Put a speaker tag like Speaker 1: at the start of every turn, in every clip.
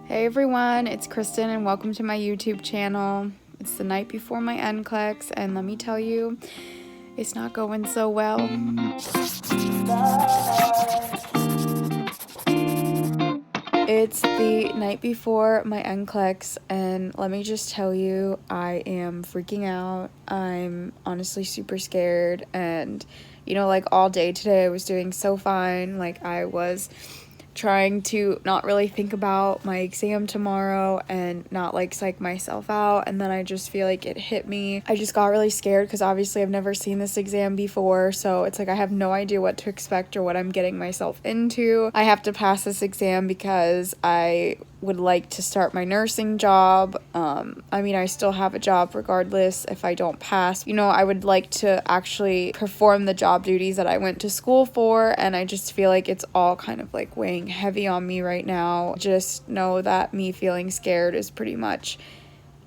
Speaker 1: Hey everyone, it's Kristen and welcome to my YouTube channel. It's the night before my NCLEX and let me tell you, it's not going so well. It's the night before my NCLEX and let me just tell you, I am freaking out. I'm honestly super scared and all day today I was doing so fine. I was trying to not really think about my exam tomorrow and not psych myself out, and then I just feel like it hit me. I just got really scared because obviously I've never seen this exam before, so it's I have no idea what to expect or what I'm getting myself into. I have to pass this exam because I would like to start my nursing job. I still have a job regardless if I don't pass. I would like to actually perform the job duties that I went to school for, and I just feel like it's all kind of weighing heavy on me right now. Just know that me feeling scared is pretty much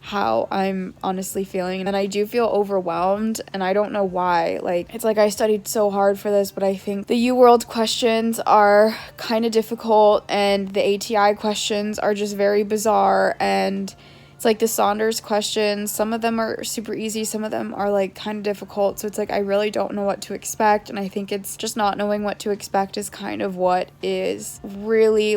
Speaker 1: how I'm honestly feeling, and I do feel overwhelmed, and I don't know why. It's I studied so hard for this, but I think the UWorld questions are kind of difficult and the ATI questions are just very bizarre, and it's the Saunders questions, some of them are super easy, some of them are kind of difficult, so it's I really don't know what to expect, and I think it's just not knowing what to expect is kind of what is really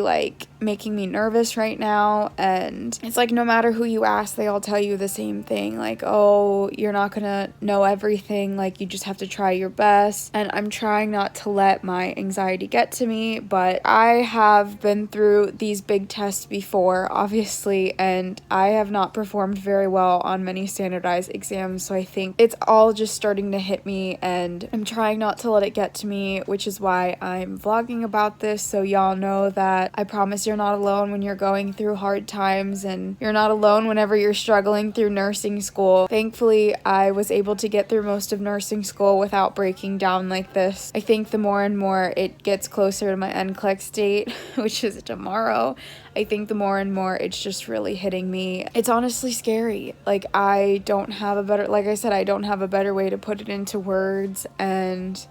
Speaker 1: making me nervous right now. And it's no matter who you ask, they all tell you the same thing, oh, you're not gonna know everything, you just have to try your best. And I'm trying not to let my anxiety get to me, but I have been through these big tests before, obviously, and I have not performed very well on many standardized exams, so I think it's all just starting to hit me, and I'm trying not to let it get to me, which is why I'm vlogging about this, so y'all know that I promise you're not alone when you're going through hard times, and you're not alone whenever you're struggling through nursing school. Thankfully, I was able to get through most of nursing school without breaking down like this. I think the more and more it gets closer to my NCLEX date, which is tomorrow, I think the more and more it's just really hitting me. It's honestly scary. I don't have a better, I don't have a better way to put it into words, and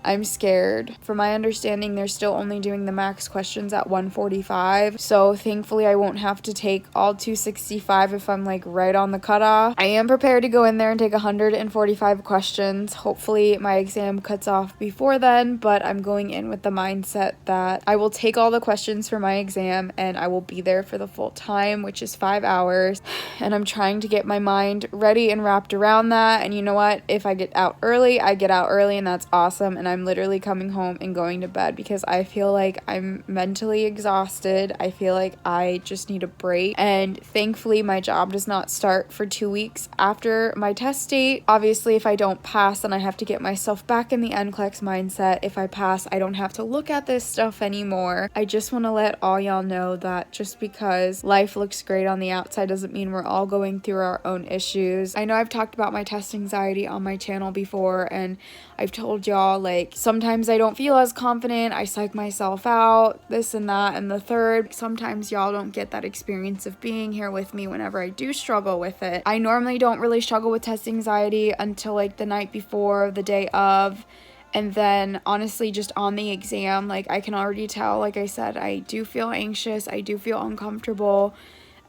Speaker 1: I'm scared. From my understanding, they're still only doing the max questions at 145, so thankfully I won't have to take all 265 if I'm right on the cutoff. I am prepared to go in there and take 145 questions. Hopefully my exam cuts off before then, but I'm going in with the mindset that I will take all the questions for my exam and I will be there for the full time, which is 5 hours, and I'm trying to get my mind ready and wrapped around that. And you know what? If I get out early, I get out early, and that's awesome, and I'm literally coming home and going to bed because I feel like I'm mentally exhausted. I feel like I just need a break, and thankfully my job does not start for 2 weeks after my test date. Obviously, if I don't pass, then I have to get myself back in the NCLEX mindset. If I pass, I don't have to look at this stuff anymore. I just want to let all y'all know that just because life looks great on the outside doesn't mean we're all going through our own issues. I know I've talked about my test anxiety on my channel before, and I've told y'all sometimes I don't feel as confident, I psych myself out, this and that and the third. Sometimes y'all don't get that experience of being here with me whenever I do struggle with it. I normally don't really struggle with test anxiety until the night before, the day of, and then honestly just on the exam, I can already tell, I said, I do feel anxious, I do feel uncomfortable,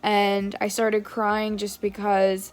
Speaker 1: and I started crying just because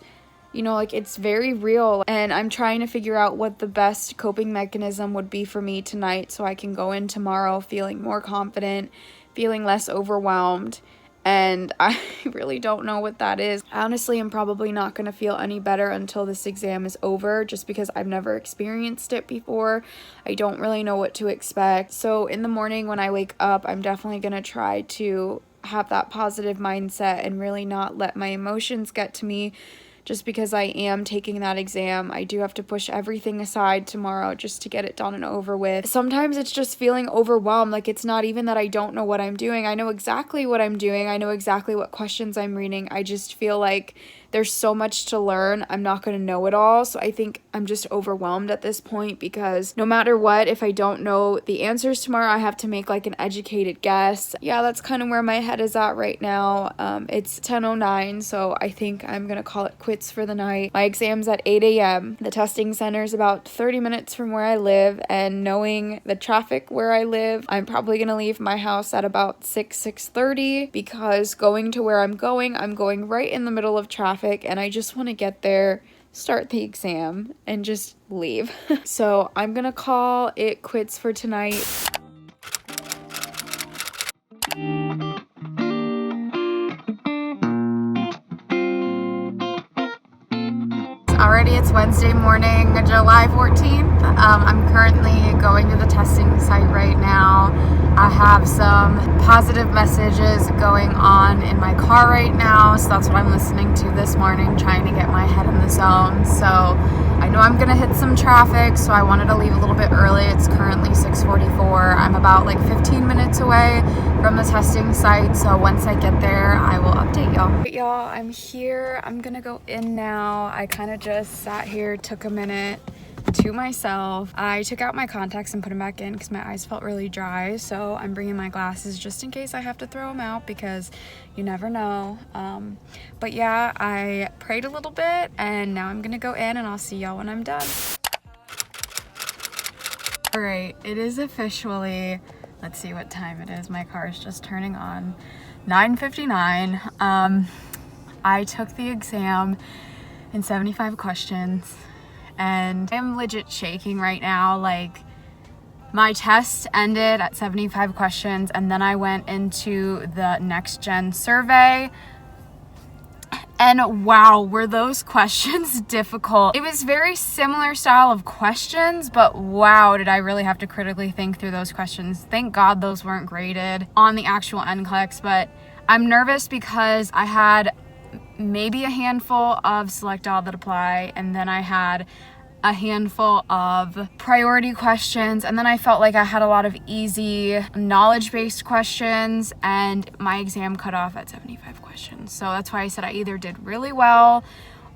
Speaker 1: it's very real, and I'm trying to figure out what the best coping mechanism would be for me tonight so I can go in tomorrow feeling more confident, feeling less overwhelmed, and I really don't know what that is. Honestly, I'm probably not going to feel any better until this exam is over just because I've never experienced it before. I don't really know what to expect. So in the morning when I wake up, I'm definitely going to try to have that positive mindset and really not let my emotions get to me. Just because I am taking that exam, I do have to push everything aside tomorrow just to get it done and over with. Sometimes it's just feeling overwhelmed. It's not even that I don't know what I'm doing. I know exactly what I'm doing. I know exactly what questions I'm reading. I just feel like there's so much to learn. I'm not going to know it all. So I think I'm just overwhelmed at this point because no matter what, if I don't know the answers tomorrow, I have to make an educated guess. Yeah, that's kind of where my head is at right now. It's 10:09, so I think I'm going to call it quits quits for the night. My exam's at 8 a.m. The testing center's about 30 minutes from where I live, and knowing the traffic where I live, I'm probably gonna leave my house at about 6:30, because going to where I'm going right in the middle of traffic, and I just want to get there, start the exam, and just leave. So I'm gonna call it quits for tonight. Already it's Wednesday morning, July 14th. I'm currently going to the testing site right now. I have some positive messages going on in my car right now, so that's what I'm listening to this morning, trying to get my head in the zone. So I know I'm gonna hit some traffic, so I wanted to leave a little bit early. It's currently 6:44. I'm about like 15 minutes away from the testing site, so once I get there, I will update y'all. Right, y'all, I'm here. I'm gonna go in now. I kind of just sat here, took a minute to myself. I took out my contacts and put them back in because my eyes felt really dry, so I'm bringing my glasses just in case I have to throw them out, because you never know. But yeah, I prayed a little bit, and now I'm gonna go in, and I'll see y'all when I'm done. All right, it is officially, let's see what time it is. My car is just turning on. 9:59. I took the exam in 75 questions, and I'm legit shaking right now. Like, my test ended at 75 questions, and then I went into the next gen survey, and wow, were those questions difficult. It was very similar style of questions, but wow, did I really have to critically think through those questions. Thank God those weren't graded on the actual NCLEX, but I'm nervous because I had maybe a handful of select all that apply, and then I had a handful of priority questions, and then I felt like I had a lot of easy knowledge-based questions, and my exam cut off at 75 questions. So that's why I said I either did really well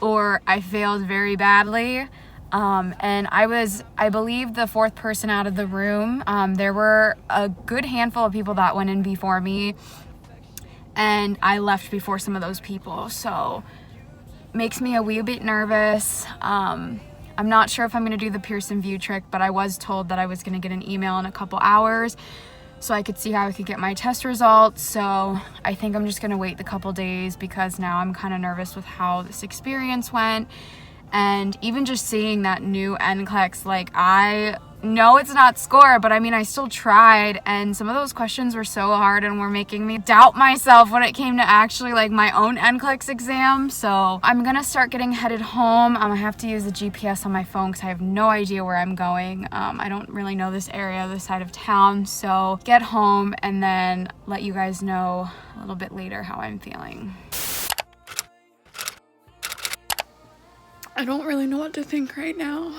Speaker 1: or I failed very badly. And I believe, the fourth person out of the room. There were a good handful of people that went in before me, and I left before some of those people, so makes me a wee bit nervous. I'm not sure if I'm gonna do the Pearson VUE trick, but I was told that I was gonna get an email in a couple hours so I could see how I could get my test results. So I think I'm just gonna wait the couple days, because now I'm kind of nervous with how this experience went. And even just seeing that new NCLEX, like, I know it's not score, but I mean, I still tried, and some of those questions were so hard and were making me doubt myself when it came to actually like my own NCLEX exam. So I'm gonna start getting headed home. I have to use the GPS on my phone because I have no idea where I'm going. I don't really know this area, this side of town, so get home and then let you guys know a little bit later how I'm feeling. I don't really know what to think right now.